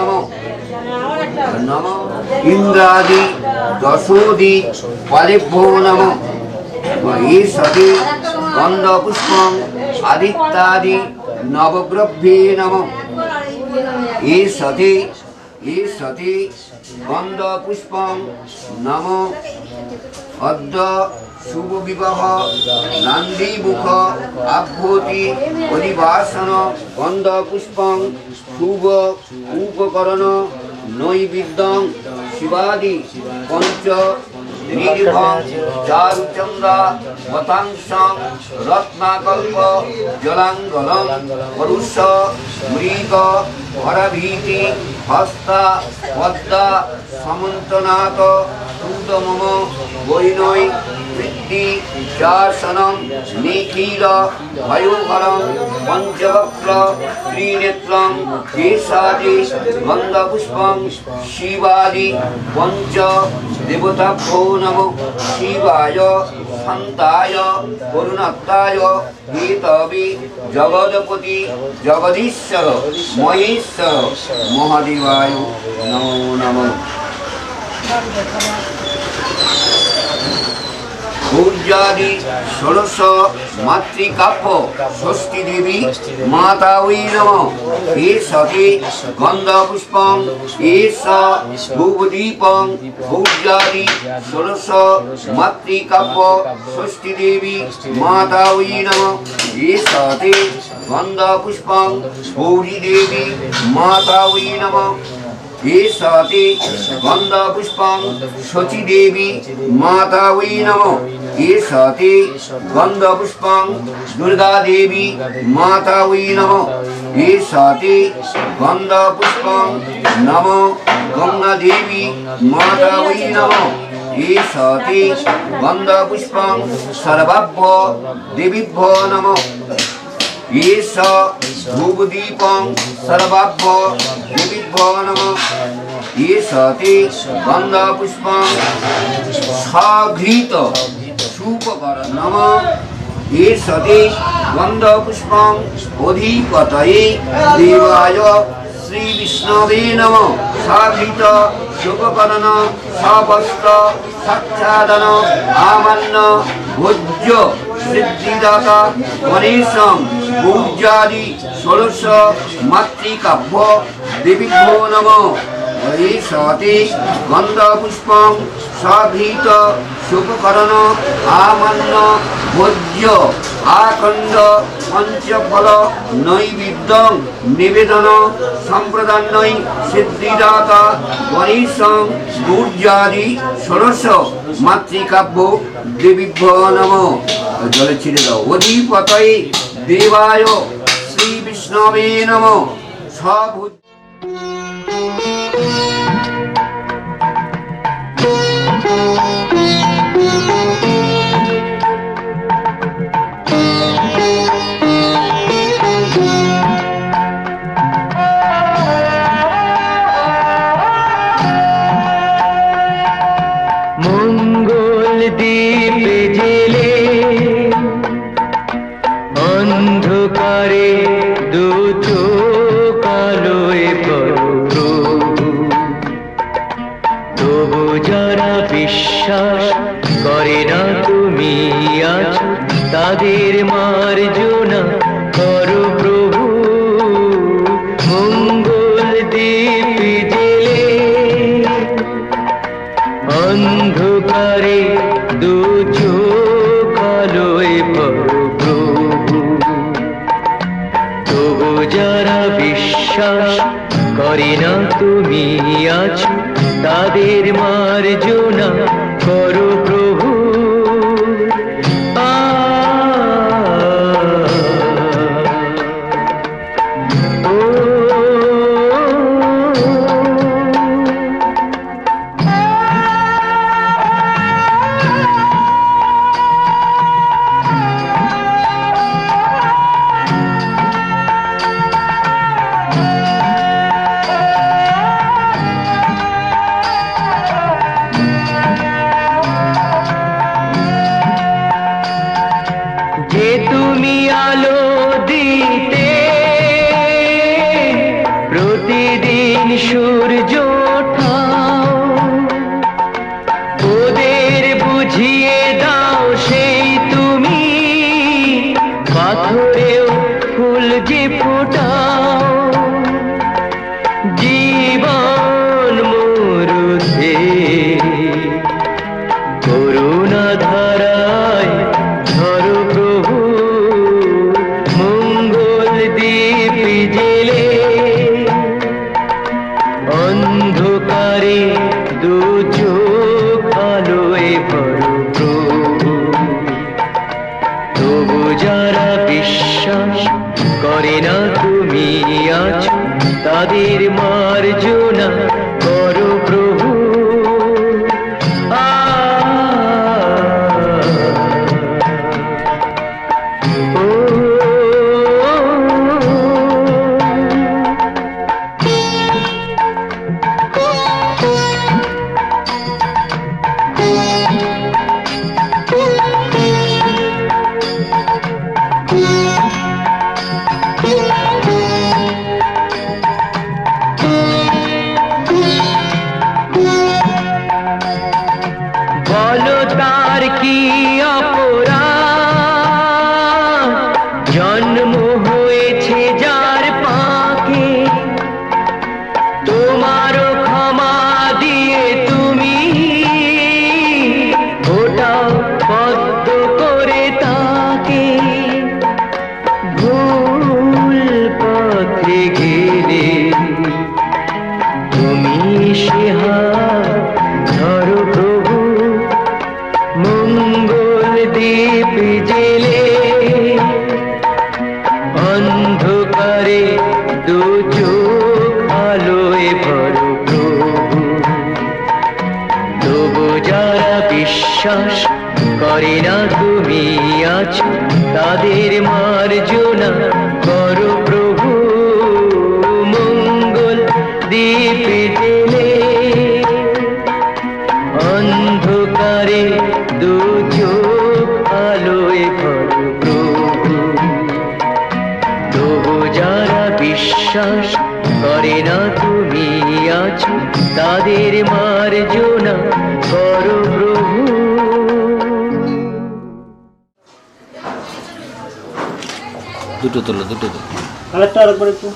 नमः नमः इंद्रादि दशोदि फलेभ्यो नमः ईशति गंधपुष्पं आदित्यादि नवग्रभ्ये नमः ईशति गंधपुष्पं नमः अद्य शुभ विवाह नंदीमुख आभूति परिभाषण गंधपुष्पं शुभ उपकरण नैवेद्यं शिवादि पंच निर्भं चारुचंद्र वतांशं रत्नाकल्प जलांगलं परुष मृग हरभीति हस्ता पद्मा समन्तनाथ सूदमम वैनय वृत्ति चासनं निखिल भयोहरं पंचवक्त्र त्रिनेत्रं केशादि गंधपुष्पं शिवादि पंच देवताभ्यो नमो शिवाय शान्ताय करुणात्ताय हेतवे जगदपति जगदीश्वर महेश्वर महादेवाय नमो नमः पूज्यादि षोडश मातृकाव्य षष्ठी देवी माता वै नमः एषति गंधपुष्पं एष धूपदीपं पूज्यादि षोडश मातृकाव्य षष्ठी देवी माता वै नमः एषति गंधपुष्पं गौरी देवी माता वै नमः ईशति गंधपुष्पं शची देवी माता वै नमः ईशति गंधपुष्पं दुर्गा देवी माता वै नमः ईशति गंधपुष्पं नमः गंगा देवी माता वै नमः ईशति गंधपुष्पं सर्वाभ्यो देवीभ्यो नमः ईश धूपदीपं सर्वाभ्यो देवीभ्यो नमः ईशति गंधपुष्पं साघृत सूपकर नमः ईशति गंधपुष्पं अधिपतये देवाय श्री विष्णवे नमः साघृत शुभकरण सवस्त्र साक्षादन आमन्न भोज्य सिद्धिदाता गणेशं पूज्यादि षोडश मातृकाभ्य देवीभ्यो नमः ईशति गंधपुष्पं साघृत शुभकरण आमन्न भोज्य आखंड पंचफल नैवेद्यं निवेदन संप्रदाय सिद्धिदाता गणेशं पूज्यादि षोडश मातृकाभ्यो देवीभ्यो नमः जले छिड़े दाओ अधिपतये देवाय श्री विष्णवे नमः सबुज তাদের মার্জনা করো প্রভু মঙ্গল দীপ জেলে অন্ধকারে দু চোখ আলোয় প্রভু তবু যারা বিশ্বাস করে না তুমি আছো তাদের মার্জনা করো প্রভু সূর্য ওঠাও, ওদের বুঝিয়ে দাও সেই তুমি, পাথরেও ফুল যে ফোটাও, জীবন মরুতে করুণা ধারায় ধরো প্রভু, মঙ্গল দীপ জেলে অন্ধকারে দু চোখ আলোয় ভরো প্রভু। তবু যারা বিশ্বাস করে না তুমি আছো, তাদের মার্জনা করো প্রভু। বলো তার কি অপরাধ, জন্ম হয়েছে যার পাকে, তোমারও ক্ষমা দিয়ে তুমি ওটাও পদ্ম করে তাকে। ভুল পথে গেলে তুমি সে হাত ধরো প্রভু, মঙ্গল দীপ জেলে অন্ধকারে দু চোখ আলোয় ভরো প্রভু। তবু যারা বিশ্বাস করে না তুমি আছো, তাদের মার্জনা করো প্রভু, মঙ্গল দীপ জেলে অন্ধকারে দু চোখ আলোয় ভরো প্রভু। তবু যারা বিশ্বাস করে না তুমি আছো, তাদের মার্জনা করো প্রভু। দুটো তোলো, দুটো তোলো। আরেকটা আরেকবার একটু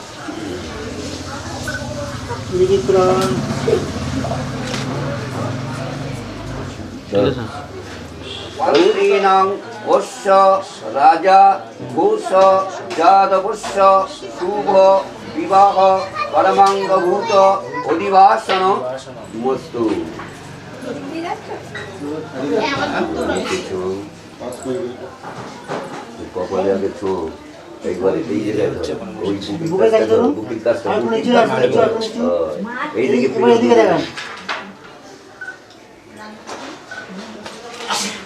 লিখি পুরাণ। গৌরীণং অশ্ব রাজা ঘোষ যাদবস্য শুভ বিবাহ পরমাঙ্গভূত অধিবাসন মস্তু। কপালে আগে ছো, একবারে এই জায়গায় ওই বুকের কাছে ধরুন, বুকের কাছে আর নিচে রাখুন, নিচে রাখুন, নিচে। এইদিকে এবার এদিকে দেখান।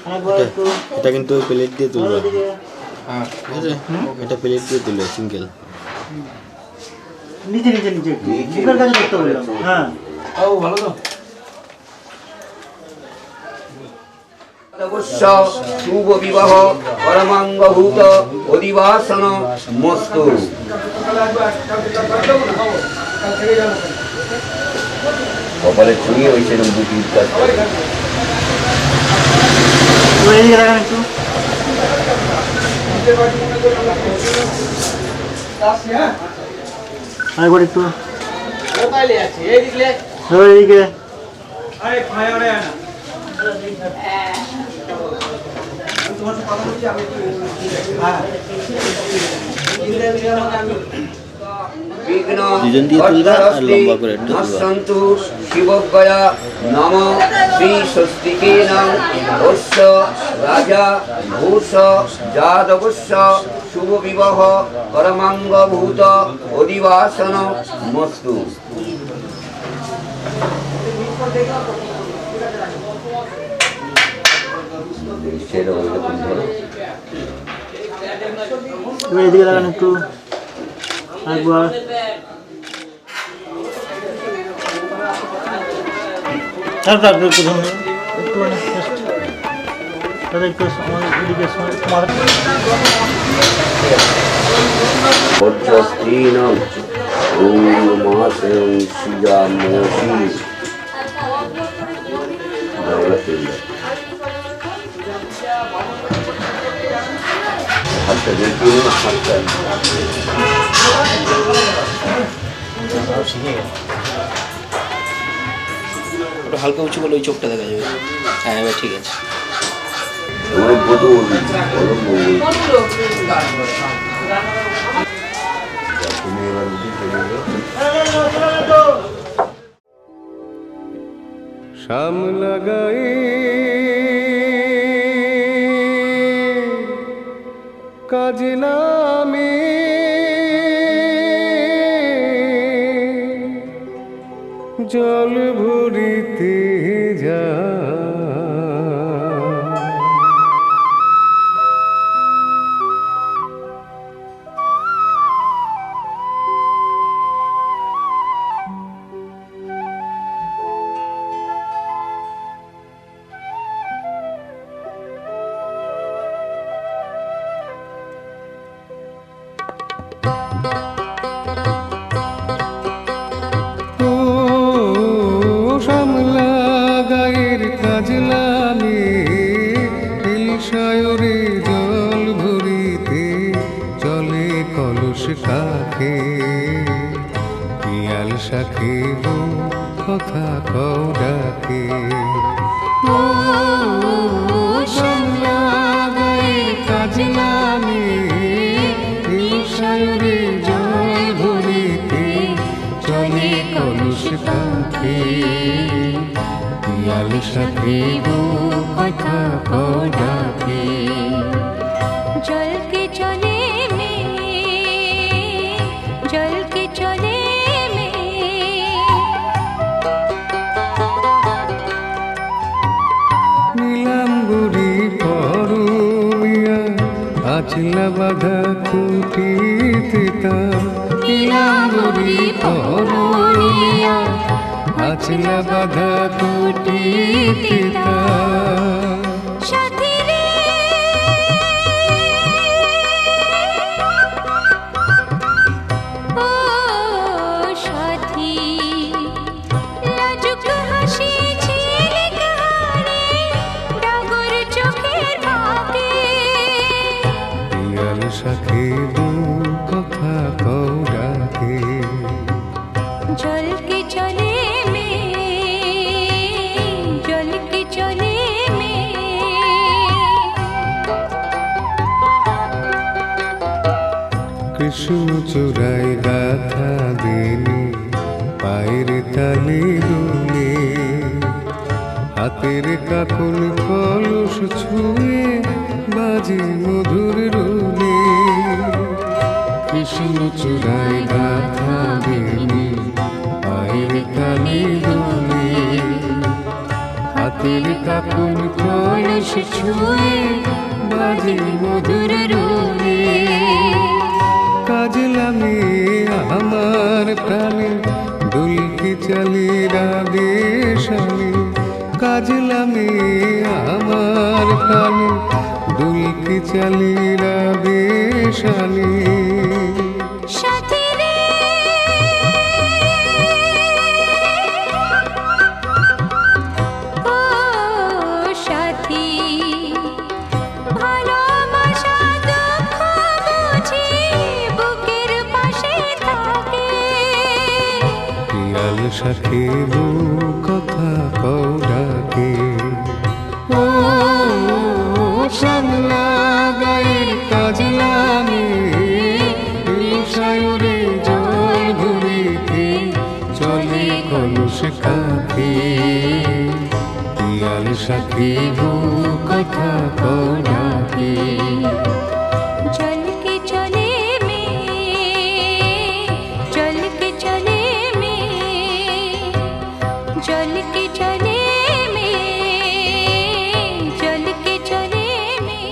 আরেকবার একটু এটা কিন্তু প্লেট দিয়ে তুলবে, এদিকে। ঠিক আছে? এটা প্লেট দিয়ে তুলবে, সিঙ্গেল। নিচে নিচে নিচে একটু। বুকের কাছে ধরতে বললাম। হ্যাঁ অবশ্য শুভ বিবাহ পরমাঙ্গভূত অধিবাসন মস্তু। কপালে ছুঁয়ে ওই সেরকম বুকির কাজ করে। এবার এদিকে দেখান একটু। আরেকবার একটু। এবার এদিকে। বিঘ্ন দুজন দিয়ে তুলবে আর লম্বা করে একটু তুলবে। সন্তু শিবগয়া নম শ্রী স্বস্তিকেন অশ্ব রাজা ভূষ যাদবস্য শুভ বিবাহ পরমাঙ্গভূত অধিবাসন মস্তু। এবার এদিকে দেখান একটু। আরেকবার। তারপর একটু ধরুন, একটু দাদা একটু আমাদের এদিকে স্ত্রীণ ওম নমঃ শিবামোষি হাতটা দেখি হাতটা একটু হালকা উঁচু করলে ওই চোখটা দেখা যাবে। হ্যাঁ এবার ঠিক আছে। তোমার কত তুমি এবার উঠে চলে যাও। শাম লাগাই কাজ নামে জল ভরিতে যা জল ভরিতে চলে কলস কাখে পিয়াল শাখে কথা কও ডাকে কাজ নামে জল ভরিতে চলে কলস কাখে পিয়াল শাখে কথা কও ডাকে जल के चले में जल के चले में নীলাম্বরী পরমিয়া আচলা বাধা খুঁটিতে তা নীলাম্বরী পরমিয়া আচলা বাধা খুঁটিতে তা শাখে কথা কও ডাকে जल के चले में जल के चले में কৃষ্ণ চূড়ায় গাথা দিনি পায়ের তালি দুলে হাতের কাকুন কলস ছুঁয়ে বাজে মধুর রুলে কৃষ্ণ চূড়ায় গাথা দিনি পায়ের তালি দুলে হাতের কাকুন কলস ছুঁয়ে বাজে মধুর রুলে কাজ লাগে আমার প্রাণে দুলকি চালি রাধে শালি কাজ লাগে আমার প্রাণে দুলকি চালি রাধে শালি শাখে কথা কও ডাকে ও শ্যামলা গায়ের কাজ লাগে সায়রে জল ভরিতে চলে কলস কাখে পিয়াল শাখে কথা কও ডাকে जल के चले में जल के चले में जल के चले में जल के चले में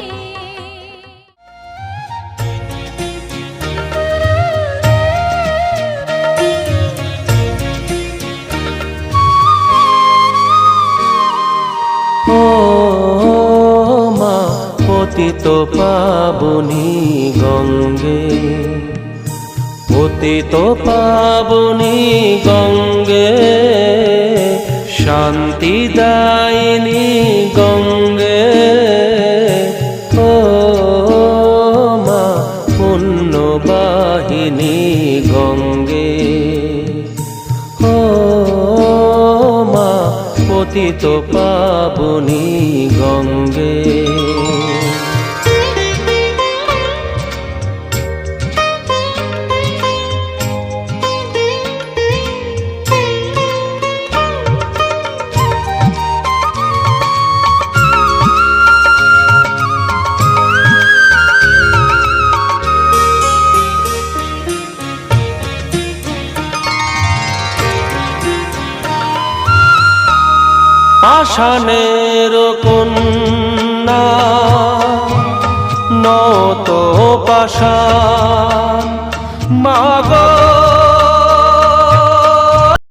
ও মা পতিত পাবনী গঙ্গে পতিত পাবনী গঙ্গে, শান্তি দায়িনী গঙ্গে, ও মা পুণ্যবাহিনী গঙ্গে, ও মা পতিত পাবনী গঙ্গে। পাষাণের কন্যা নত পাষাণ, মাগো